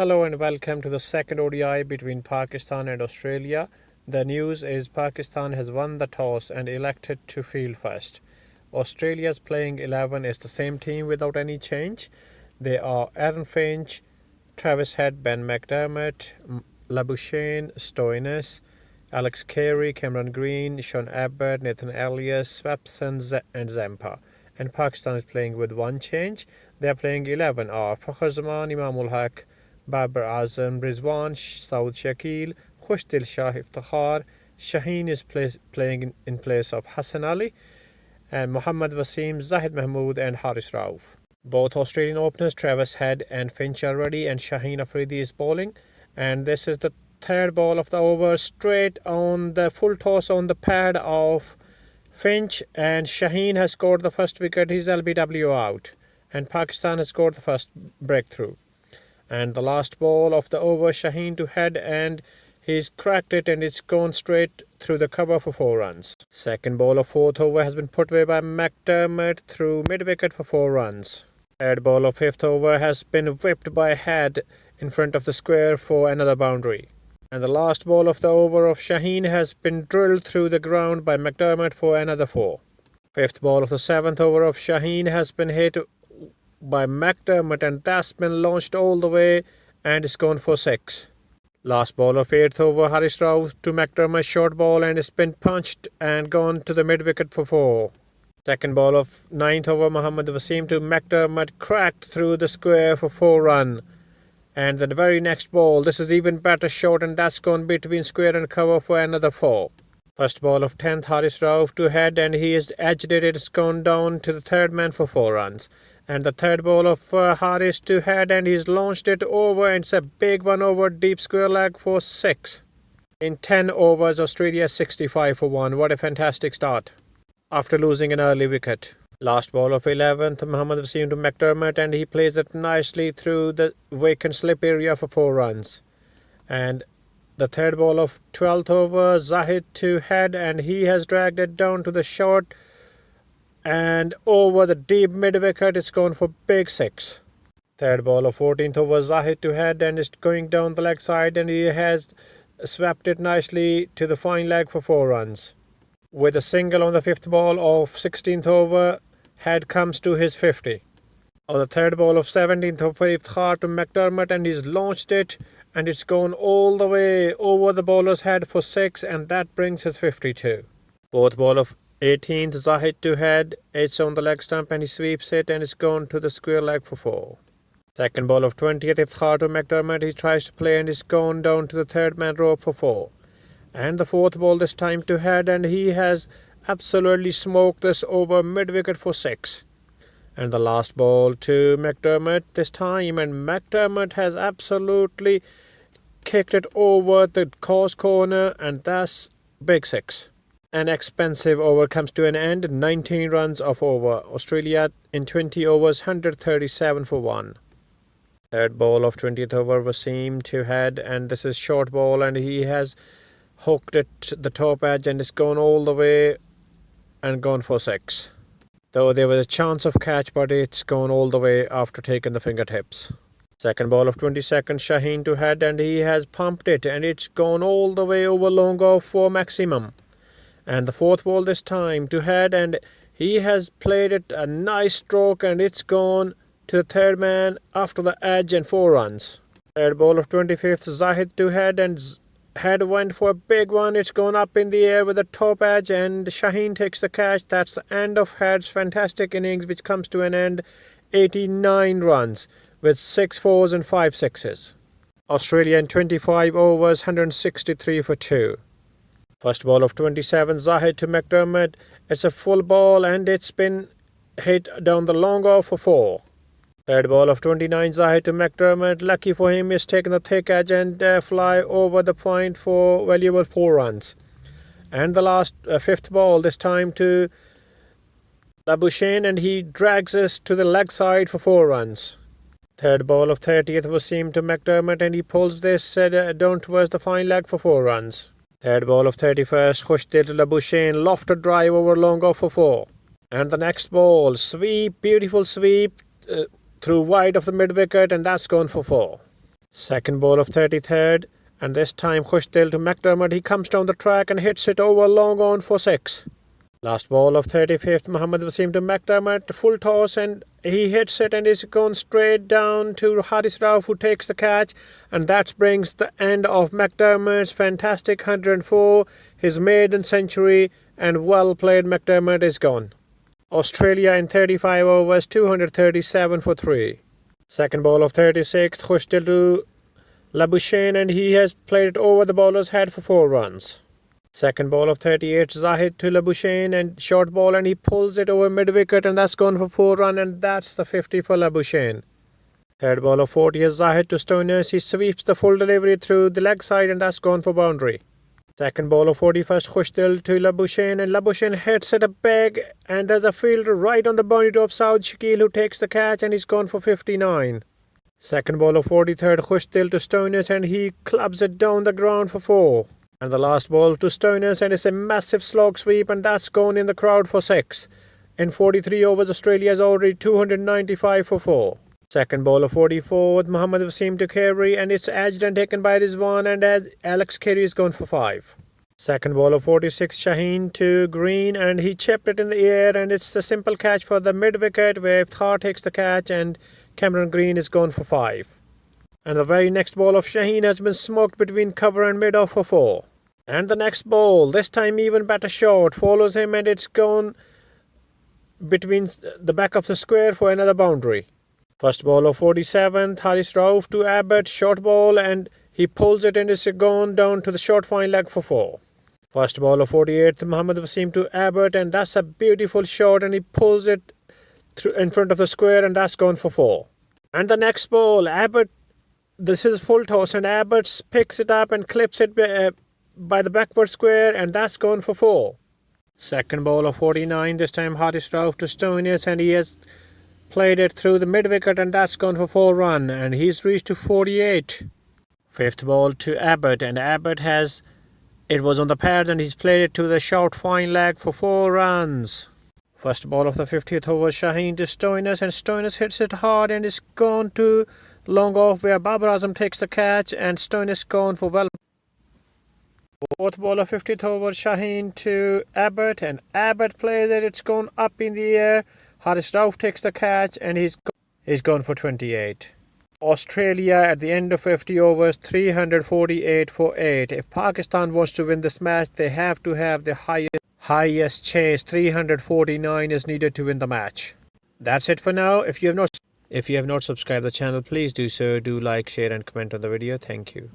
Hello and welcome to the second ODI between Pakistan and Australia. The news is Pakistan has won the toss and elected to field first. Australia's playing 11 is the same team without any change. They are Aaron Finch, Travishead, Ben McDermott, Labuschagne, Stoinis, Alex Carey, Cameron Green, Sean Abbott, Nathan Elias, Swepson and Zampa. And Pakistan is playing with one change. They are playing 11 are Fakhr Imamul Haq, Babar Azam, Rizwan, Saud Shakil, Khushdil Shah Iftikhar. Shaheen is playing in place of Hassan Ali, and Mohammad Wasim, Zahid Mahmood and Haris Rauf. Both Australian openers Travishead and Finch are ready, and Shaheen Afridi is bowling. And this is the third ball of the over, straight on the full toss on the pad of Finch, and Shaheen has scored the first wicket. He's LBW out, and Pakistan has scored the first breakthrough. And the last ball of the over, Shaheen to head, and he's cracked it, and it's gone straight through the cover for 4 runs. Second ball of fourth over has been put away by McDermott through mid-wicket for 4 runs. Third ball of fifth over has been whipped by Head in front of the square for another boundary. And the last ball of the over of Shaheen has been drilled through the ground by McDermott for another 4. Fifth ball of the seventh over of Shaheen has been hit by McDermott, and that's been launched all the way, and it's gone for 6. Last ball of 8th over, Haris Rauf to McDermott, short ball, and it's been punched and gone to the mid-wicket for 4. Second ball of 9th over, Mohammad Wasim to McDermott, cracked through the square for 4 run. And the very next ball, this is even better shot, and that's gone between square and cover for another 4. First ball of 10th, Haris Rauf to head, and he is edged it. It's gone down to the third man for 4 runs. And the third ball of Haris to head, and he's launched it over, and it's a big one over deep square leg for 6. In 10 overs, Australia 65 for 1. What a fantastic start after losing an early wicket. Last ball of 11th, Mohammad Wasim to McDermott, and he plays it nicely through the vacant slip area for 4 runs. And the third ball of 12th over, Zahid to head, and he has dragged it down to the short and over the deep mid-wicket. It's gone for big 6. Third ball of 14th over, Zahid to head, and it's going down the leg side, and he has swept it nicely to the fine leg for 4 runs. With a single on the 5th ball of 16th over, Head comes to his 50. On the third ball of 17th over, Iftikhar to McDermott, and he's launched it, and it's gone all the way over the bowler's head for 6, and that brings his 52. Fourth ball of 18th, Zahid to head, it's on the leg stump, and he sweeps it, and it's gone to the square leg for 4. Second ball of 20th, Iftikhar to McDermott, he tries to play, and it's gone down to the third man rope for 4. And the fourth ball this time to head, and he has absolutely smoked this over mid-wicket for 6. And the last ball to McDermott this time, and McDermott has absolutely kicked it over the cause corner, and that's big 6. An expensive over comes to an end, 19 runs of over. Australia in 20 overs, 137 for 1. Third ball of 20th over, Wasim to head, and this is short ball, and he has hooked it to the top edge, and it's gone all the way and gone for 6. Though there was a chance of catch, but it's gone all the way after taking the fingertips. Second ball of 22nd, Shaheen to head, and he has pumped it, and it's gone all the way over long off for maximum. And the fourth ball this time to head, and he has played it a nice stroke, and it's gone to the third man after the edge and 4 runs. Third ball of 25th, Zahid to head, and Head went for a big one. It's gone up in the air with the top edge, and Shaheen takes the catch. That's the end of Head's fantastic innings, which comes to an end 89 runs with 6 fours and 5 sixes. Australia in 25 overs, 163 for 2. First ball of 27, Zahid to McDermott. It's a full ball, and it's been hit down the long off for 4. Third ball of 29, Zahid to McDermott. Lucky for him, he's taken the thick edge and fly over the point for valuable 4 runs. And the last fifth ball this time to Labuschagne, and he drags us to the leg side for 4 runs. Third ball of 30th, Wasim to McDermott, and he pulls this down towards the fine leg for 4 runs. Third ball of 31st, Khushdil to Labuschagne, lofted drive over long off for 4. And the next ball, sweep, beautiful sweep through wide of the mid wicket, and that's gone for 4. Second ball of 33rd, and this time Khushdil to McDermott. He comes down the track and hits it over long on for 6. Last ball of 35th, Mohammad Wasim to McDermott, full toss, and he hits it and is gone straight down to Haris Rauf, who takes the catch, and that brings the end of McDermott's fantastic 104, his maiden century, and well played. McDermott is gone. Australia in 35 overs, 237 for 3. Second ball of 36th, Khushdil to Labuschagne, and he has played it over the bowler's head for 4 runs. Second ball of 38th, Zahid to Labuschagne, and short ball, and he pulls it over mid-wicket, and that's gone for 4 runs, and that's the 50 for Labuschagne. Third ball of 40th, Zahid to Stoinis. He sweeps the full delivery through the leg side, and that's gone for boundary. Second ball of 41st, Khushdil to Labuschagne, and Labuschagne hits it a big, and there's a fielder right on the boundary to Saud Shakil, who takes the catch, and he's gone for 59. Second ball of 43rd, Khushdil to Stoinis, and he clubs it down the ground for 4. And the last ball to Stoinis, and it's a massive slog sweep, and that's gone in the crowd for 6. In 43 overs, Australia has already 295 for 4. Second ball of 44th, Mohammad Wasim to Carey, and it's edged and taken by Rizwan, and as Alex Carey is gone for 5. Second ball of 46, Shaheen to Green, and he chipped it in the air, and it's a simple catch for the mid-wicket where Thar takes the catch, and Cameron Green is gone for 5. And the very next ball of Shaheen has been smoked between cover and mid-off for 4. And the next ball, this time even better shot, follows him, and it's gone between the back of the square for another boundary. First ball of 47th, Haris Rauf to Abbott, short ball, and he pulls it and it's gone down to the short fine leg for 4. First ball of 48th, Mohammad Wasim to Abbott, and that's a beautiful shot, and he pulls it through in front of the square, and that's gone for 4. And the next ball, Abbott, this is full toss, and Abbott picks it up and clips it by the backward square, and that's gone for 4. Second ball of 49, this time Haris Rauf to Stoinis, and he has played it through the mid-wicket, and that's gone for 4 runs, and he's reached to 48. Fifth ball to Abbott, and Abbott it was on the pads, and he's played it to the short fine leg for 4 runs. First ball of the 50th over, Shaheen to Stoinis, and Stoinis hits it hard, and it's gone to long off where Babar Azam takes the catch, and Stoinis gone for well. Fourth ball of 50th over, Shaheen to Abbott, and Abbott plays it, it's gone up in the air. Haris Rauf takes the catch, and he's gone for 28. Australia at the end of 50 overs, 348 for 8. If Pakistan wants to win this match, they have to have the highest chase. 349 is needed to win the match. That's it for now. If you have not subscribed the channel, please do so. Do like, share and comment on the video. Thank you.